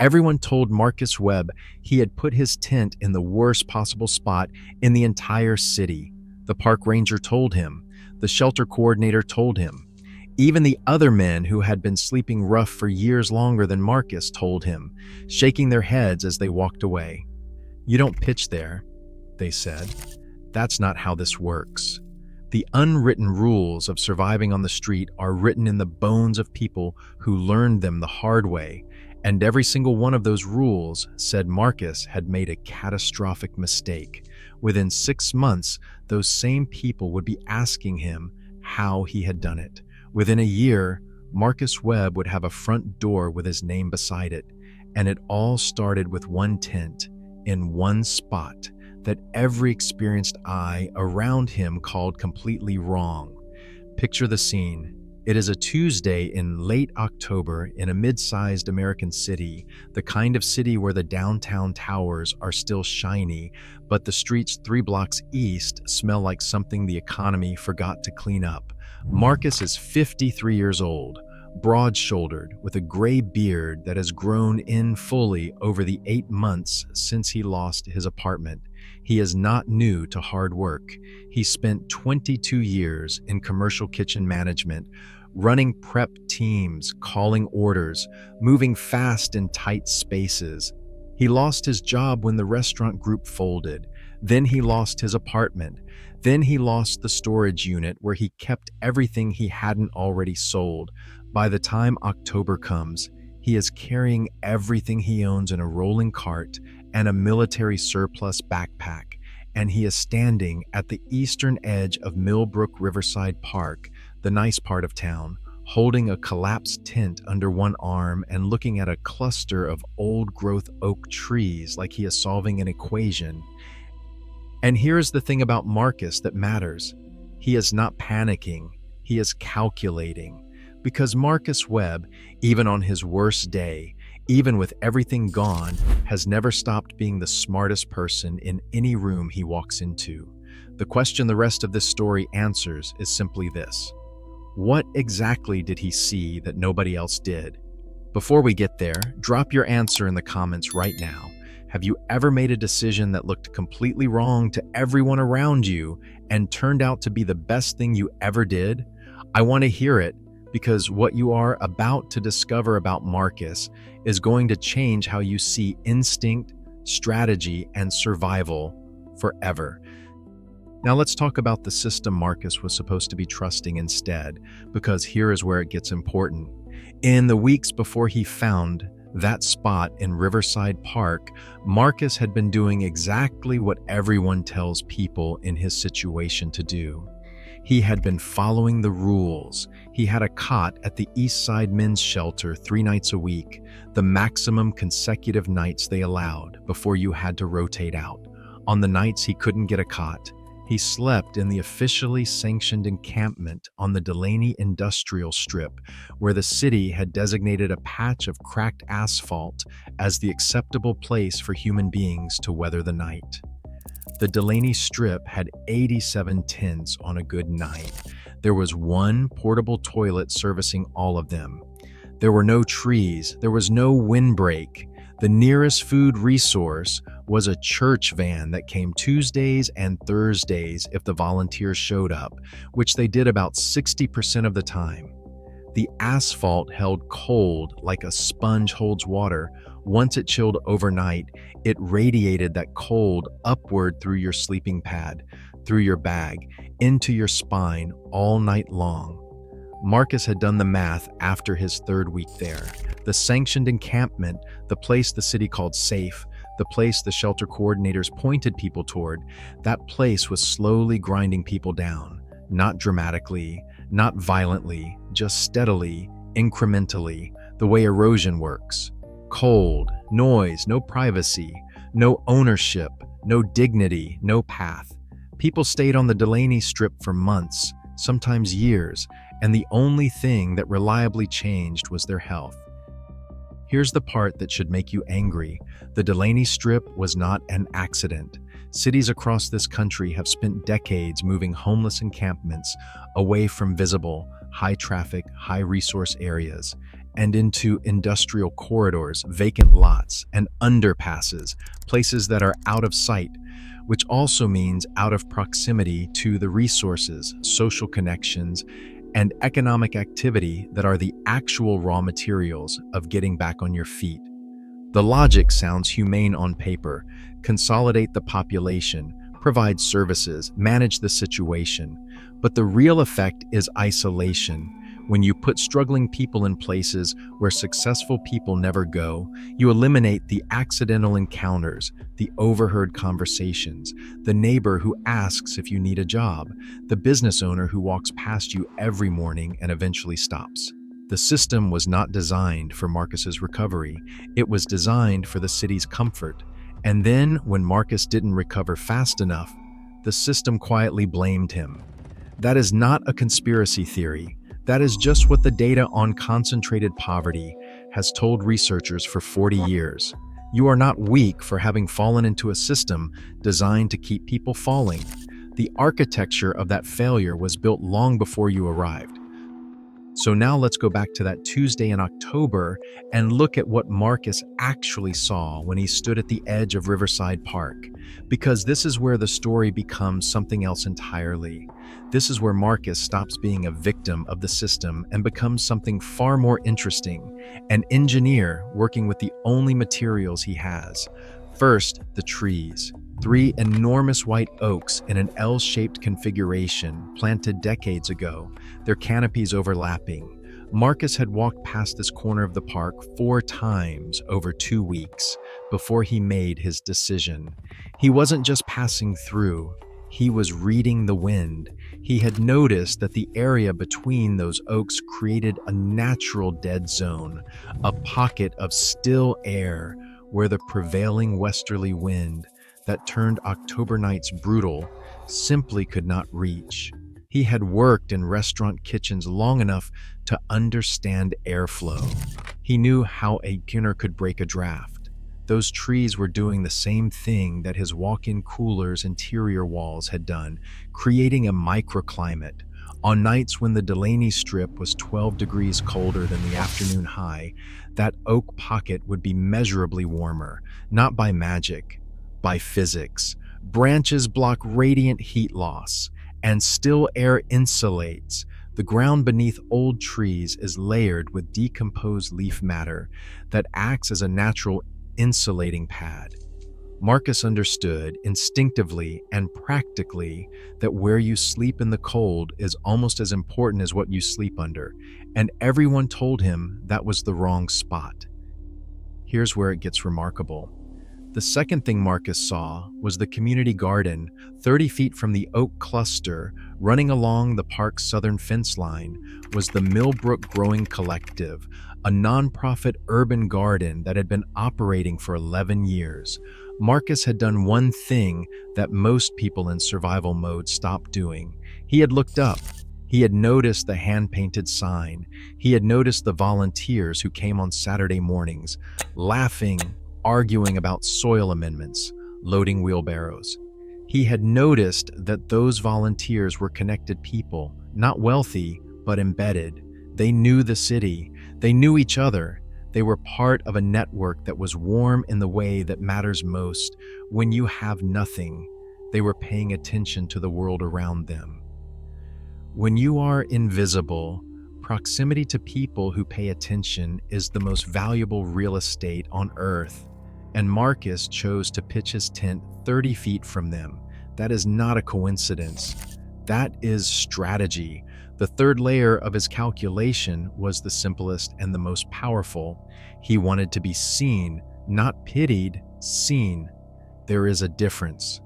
Everyone told Marcus Webb he had put his tent in the worst possible spot in the entire city. The park ranger told him. The shelter coordinator told him. Even the other men who had been sleeping rough for years longer than Marcus told him, shaking their heads as they walked away. "You don't pitch there," they said. "That's not how this works." The unwritten rules of surviving on the street are written in the bones of people who learned them the hard way, and every single one of those rules said Marcus had made a catastrophic mistake. Within 6 months, those same people would be asking him how he had done it. Within a year, Marcus Webb would have a front door with his name beside it, and it all started with one tent in one spot that every experienced eye around him called completely wrong. Picture the scene. It is a Tuesday in late October in a mid-sized American city, the kind of city where the downtown towers are still shiny, but the streets 3 blocks east smell like something the economy forgot to clean up. Marcus is 53 years old, broad-shouldered, with a gray beard that has grown in fully over the 8 months since he lost his apartment. He is not new to hard work. He spent 22 years in commercial kitchen management, running prep teams, calling orders, moving fast in tight spaces. He lost his job when the restaurant group folded. Then he lost his apartment. Then he lost the storage unit where he kept everything he hadn't already sold. By the time October comes, he is carrying everything he owns in a rolling cart and a military surplus backpack, and he is standing at the eastern edge of Millbrook Riverside Park, the nice part of town, holding a collapsed tent under one arm and looking at a cluster of old-growth oak trees like he is solving an equation. And here's the thing about Marcus that matters. He is not panicking, he is calculating. Because Marcus Webb, even on his worst day, even with everything gone, has never stopped being the smartest person in any room he walks into. The question the rest of this story answers is simply this: what exactly did he see that nobody else did? Before we get there, drop your answer in the comments right now. Have you ever made a decision that looked completely wrong to everyone around you and turned out to be the best thing you ever did? I want to hear it, because what you are about to discover about Marcus is going to change how you see instinct, strategy, and survival forever. Now let's talk about the system Marcus was supposed to be trusting instead, because here is where it gets important. In the weeks before he found that spot in Riverside Park, Marcus had been doing exactly what everyone tells people in his situation to do. He had been following the rules. He had a cot at the East Side Men's Shelter 3 nights a week, the maximum consecutive nights they allowed before you had to rotate out. On the nights he couldn't get a cot, he slept in the officially sanctioned encampment on the Delaney Industrial Strip, where the city had designated a patch of cracked asphalt as the acceptable place for human beings to weather the night. The Delaney Strip had 87 tents on a good night. There was one portable toilet servicing all of them. There were no trees. There was no windbreak. The nearest food resource was a church van that came Tuesdays and Thursdays if the volunteers showed up, which they did about 60% of the time. The asphalt held cold like a sponge holds water. Once it chilled overnight, it radiated that cold upward through your sleeping pad, through your bag, into your spine all night long. Marcus had done the math after his 3rd week there. The sanctioned encampment, the place the city called safe, the place the shelter coordinators pointed people toward, that place was slowly grinding people down. Not dramatically, not violently, just steadily, incrementally, the way erosion works. Cold, noise, no privacy, no ownership, no dignity, no path. People stayed on the Delaney Strip for months, sometimes years, and the only thing that reliably changed was their health. Here's the part that should make you angry. The Delaney Strip was not an accident. Cities across this country have spent decades moving homeless encampments away from visible, high-traffic, high-resource areas. and into industrial corridors, vacant lots, and underpasses, places that are out of sight, which also means out of proximity to the resources, social connections, and economic activity that are the actual raw materials of getting back on your feet. The logic sounds humane on paper: consolidate the population, provide services, manage the situation. But the real effect is isolation. When you put struggling people in places where successful people never go, you eliminate the accidental encounters, the overheard conversations, the neighbor who asks if you need a job, the business owner who walks past you every morning and eventually stops. The system was not designed for Marcus's recovery. It was designed for the city's comfort. And then, when Marcus didn't recover fast enough, the system quietly blamed him. That is not a conspiracy theory. That is just what the data on concentrated poverty has told researchers for 40 years. You are not weak for having fallen into a system designed to keep people falling. The architecture of that failure was built long before you arrived. So now let's go back to that Tuesday in October and look at what Marcus actually saw when he stood at the edge of Riverside Park. Because this is where the story becomes something else entirely. This is where Marcus stops being a victim of the system and becomes something far more interesting: an engineer working with the only materials he has. First, the trees. 3 enormous white oaks in an L-shaped configuration planted decades ago, their canopies overlapping. Marcus had walked past this corner of the park 4 times over 2 weeks before he made his decision. He wasn't just passing through, he was reading the wind. He had noticed that the area between those oaks created a natural dead zone, a pocket of still air where the prevailing westerly wind that turned October nights brutal simply could not reach. He had worked in restaurant kitchens long enough to understand airflow. He knew how a beginner could break a draft. Those trees were doing the same thing that his walk-in cooler's interior walls had done, creating a microclimate. On nights when the Delaney Strip was 12 degrees colder than the afternoon high, that oak pocket would be measurably warmer, not by magic, by physics. Branches block radiant heat loss, and still air insulates. The ground beneath old trees is layered with decomposed leaf matter that acts as a natural insulating pad. Marcus understood instinctively and practically that where you sleep in the cold is almost as important as what you sleep under, and everyone told him that was the wrong spot. Here's where it gets remarkable. The second thing Marcus saw was the community garden, 30 feet from the oak cluster. Running along the park's southern fence line was the Millbrook Growing Collective, a nonprofit urban garden that had been operating for 11 years. Marcus had done one thing that most people in survival mode stop doing. He had looked up. He had noticed the hand-painted sign. He had noticed the volunteers who came on Saturday mornings, laughing, arguing about soil amendments, loading wheelbarrows. He had noticed that those volunteers were connected people, not wealthy, but embedded. They knew the city. They knew each other. They were part of a network that was warm in the way that matters most. When you have nothing, they were paying attention to the world around them. When you are invisible, proximity to people who pay attention is the most valuable real estate on earth. And Marcus chose to pitch his tent 30 feet from them. That is not a coincidence. That is strategy. The third layer of his calculation was the simplest and the most powerful. He wanted to be seen, not pitied, seen. There is a difference.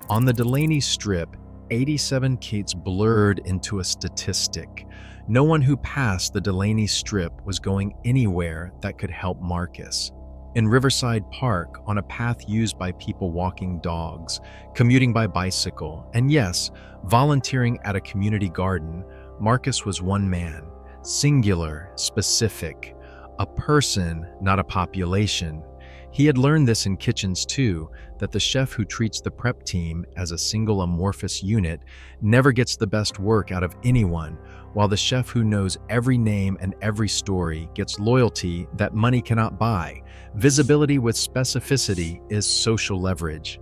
On the Delaney Strip, 87 kids blurred into a statistic. No one who passed the Delaney Strip was going anywhere that could help Marcus. In Riverside Park, on a path used by people walking dogs, commuting by bicycle, and yes, volunteering at a community garden, Marcus was one man, singular, specific, a person, not a population. He had learned this in kitchens too, that the chef who treats the prep team as a single amorphous unit never gets the best work out of anyone, while the chef who knows every name and every story gets loyalty that money cannot buy. Visibility with specificity is social leverage.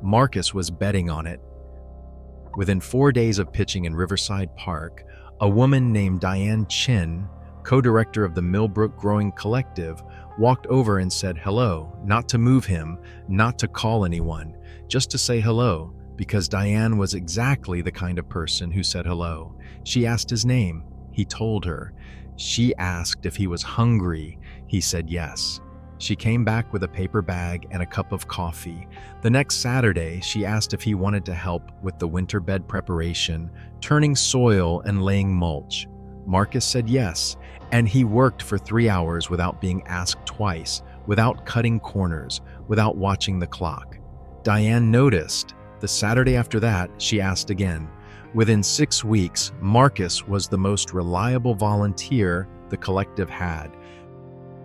Marcus was betting on it. Within 4 days of pitching in Riverside Park, a woman named Diane Chin, co-director of the Millbrook Growing Collective, walked over and said hello, not to move him, not to call anyone, just to say hello, because Diane was exactly the kind of person who said hello. She asked his name. He told her. She asked if he was hungry. He said yes. She came back with a paper bag and a cup of coffee. The next Saturday, she asked if he wanted to help with the winter bed preparation, turning soil and laying mulch. Marcus said yes, and he worked for 3 hours without being asked twice, without cutting corners, without watching the clock. Diane noticed. The Saturday after that, she asked again. Within 6 weeks, Marcus was the most reliable volunteer the collective had.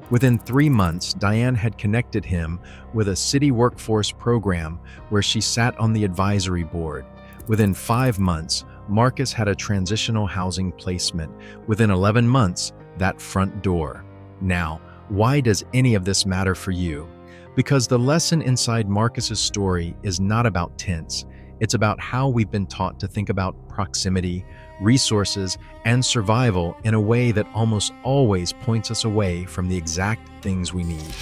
Within 3 months, Diane had connected him with a city workforce program where she sat on the advisory board. Within 5 months, Marcus had a transitional housing placement. Within 11 months, that front door. Now, why does any of this matter for you? Because the lesson inside Marcus's story is not about tents. It's about how we've been taught to think about proximity, resources, and survival in a way that almost always points us away from the exact things we need.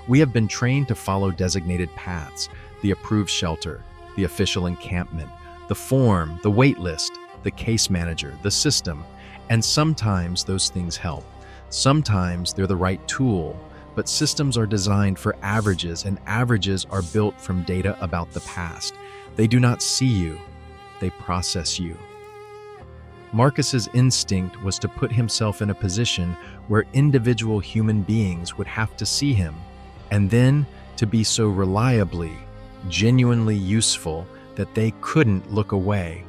We have been trained to follow designated paths, the approved shelter, the official encampment, the form, the wait list, the case manager, the system, and sometimes those things help. Sometimes they're the right tool, but systems are designed for averages, and averages are built from data about the past. They do not see you, they process you. Marcus's instinct was to put himself in a position where individual human beings would have to see him, and then to be so reliably, genuinely useful that they couldn't look away.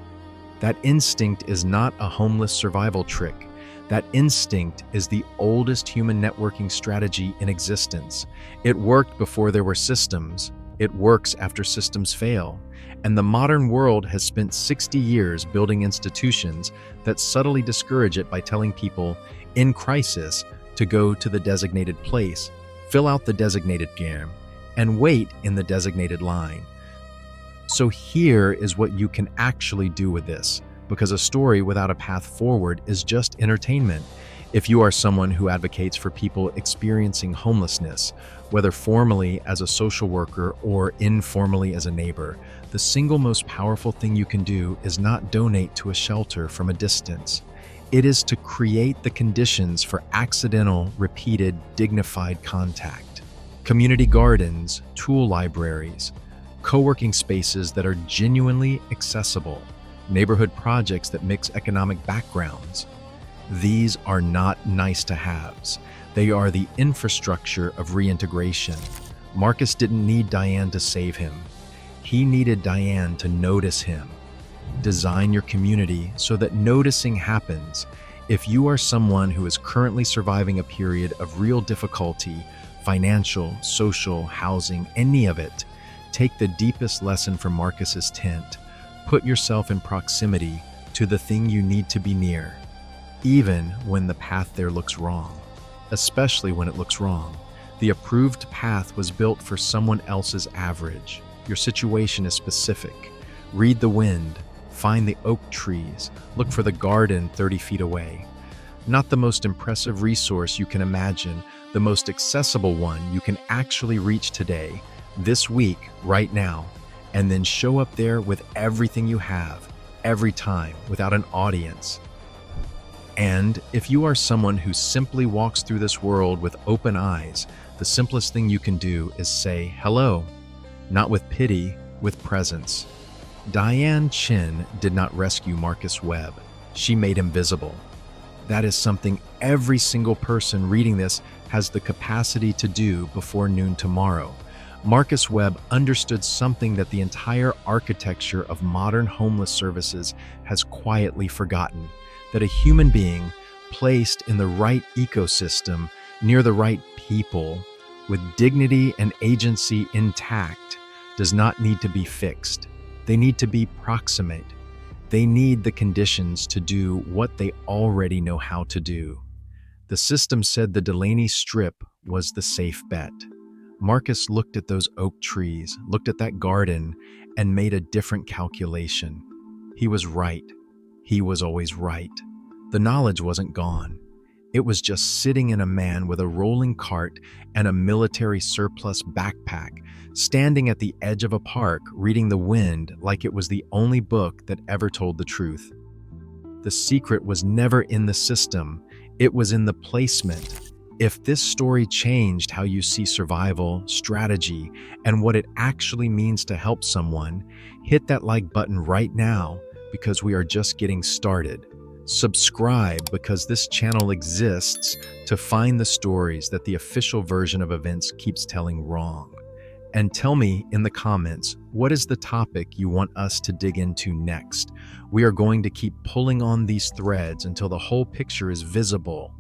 That instinct is not a homeless survival trick. That instinct is the oldest human networking strategy in existence. It worked before there were systems. It works after systems fail. And the modern world has spent 60 years building institutions that subtly discourage it by telling people in crisis to go to the designated place, fill out the designated form, and wait in the designated line. So here is what you can actually do with this, because a story without a path forward is just entertainment. If you are someone who advocates for people experiencing homelessness, whether formally as a social worker or informally as a neighbor, the single most powerful thing you can do is not donate to a shelter from a distance. It is to create the conditions for accidental, repeated, dignified contact. Community gardens, tool libraries, co-working spaces that are genuinely accessible, neighborhood projects that mix economic backgrounds. These are not nice-to-haves. They are the infrastructure of reintegration. Marcus didn't need Diane to save him. He needed Diane to notice him. Design your community so that noticing happens. If you are someone who is currently surviving a period of real difficulty, financial, social, housing, any of it, take the deepest lesson from Marcus's tent. Put yourself in proximity to the thing you need to be near, even when the path there looks wrong, especially when it looks wrong. The approved path was built for someone else's average. Your situation is specific. Read the wind, find the oak trees, look for the garden 30 feet away. Not the most impressive resource you can imagine, the most accessible one you can actually reach today, this week, right now, and then show up there with everything you have, every time, without an audience. And if you are someone who simply walks through this world with open eyes, the simplest thing you can do is say hello, not with pity, with presence. Diane Chin did not rescue Marcus Webb. She made him visible. That is something every single person reading this has the capacity to do before noon tomorrow. Marcus Webb understood something that the entire architecture of modern homeless services has quietly forgotten, that a human being placed in the right ecosystem, near the right people, with dignity and agency intact does not need to be fixed. They need to be proximate. They need the conditions to do what they already know how to do. The system said the Delaney Strip was the safe bet. Marcus looked at those oak trees, looked at that garden, and made a different calculation. He was right. He was always right. The knowledge wasn't gone. It was just sitting in a man with a rolling cart and a military surplus backpack, standing at the edge of a park, reading The Wind like it was the only book that ever told the truth. The secret was never in the system. It was in the placement. If this story changed how you see survival, strategy, and what it actually means to help someone, hit that like button right now because we are just getting started. Subscribe because this channel exists to find the stories that the official version of events keeps telling wrong. And tell me in the comments, what is the topic you want us to dig into next? We are going to keep pulling on these threads until the whole picture is visible.